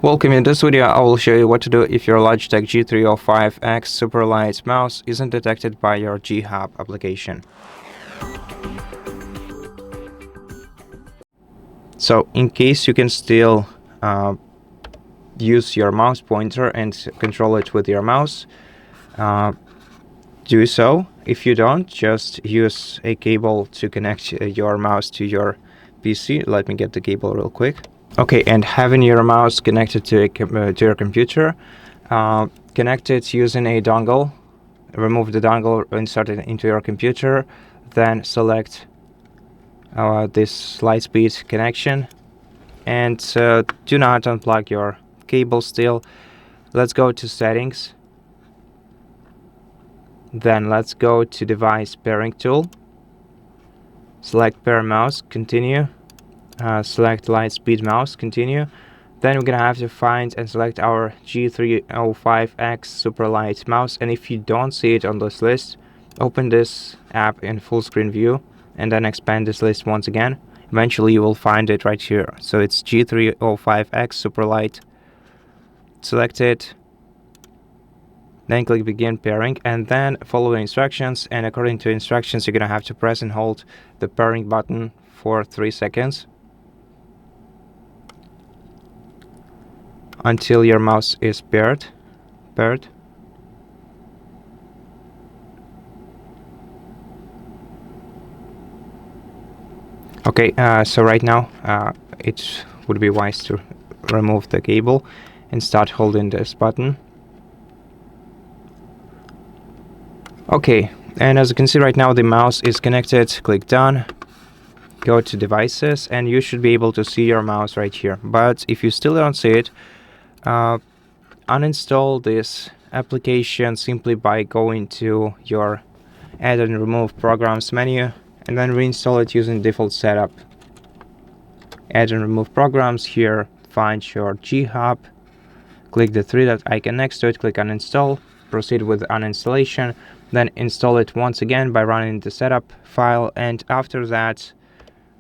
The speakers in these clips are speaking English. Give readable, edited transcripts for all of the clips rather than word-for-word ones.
Welcome. In this video, I will show you what to do if your Logitech G305 X SUPERLIGHT mouse isn't detected by your G HUB application. So, in case you can still use your mouse pointer and control it with your mouse, do so. If you don't, just use a cable to connect your mouse to your PC. Let me get the cable real quick. Okay, and having your mouse connected to your computer, connect it using a dongle. Remove the dongle, insert it into your computer, then select this Lightspeed connection, and do not unplug your cable still. Let's go to settings, then let's go to device pairing tool, select pair mouse, continue. Select Lightspeed mouse, continue. Then we're gonna have to find and select our G305 X SUPERLIGHT mouse, and if you don't see it on this list, open this app in full screen view and then expand this list once again. Eventually you will find it right here. So it's G305 X SUPERLIGHT. Select it, then click begin pairing, and then follow the instructions, and according to instructions you're gonna have to press and hold the pairing button for 3 seconds until your mouse is paired. Okay, so right now it would be wise to remove the cable and start holding this button. Okay, and as you can see right now the mouse is connected. Click done, go to devices, and you should be able to see your mouse right here. But if you still don't see it, uninstall this application simply by going to your add and remove programs menu and then reinstall it using default setup. Add and remove programs, here find your G HUB, click the three-dot icon next to it, click uninstall, proceed with uninstallation, then install it once again by running the setup file, and after that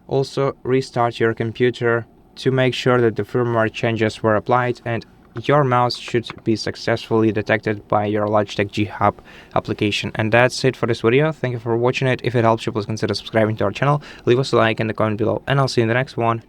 also restart your computer to make sure that the firmware changes were applied and your mouse should be successfully detected by your Logitech G HUB application. And that's it for this video. Thank you for watching it. If it helps you, please consider subscribing to our channel, leave us a like in the comment below, and I'll see you in the next one.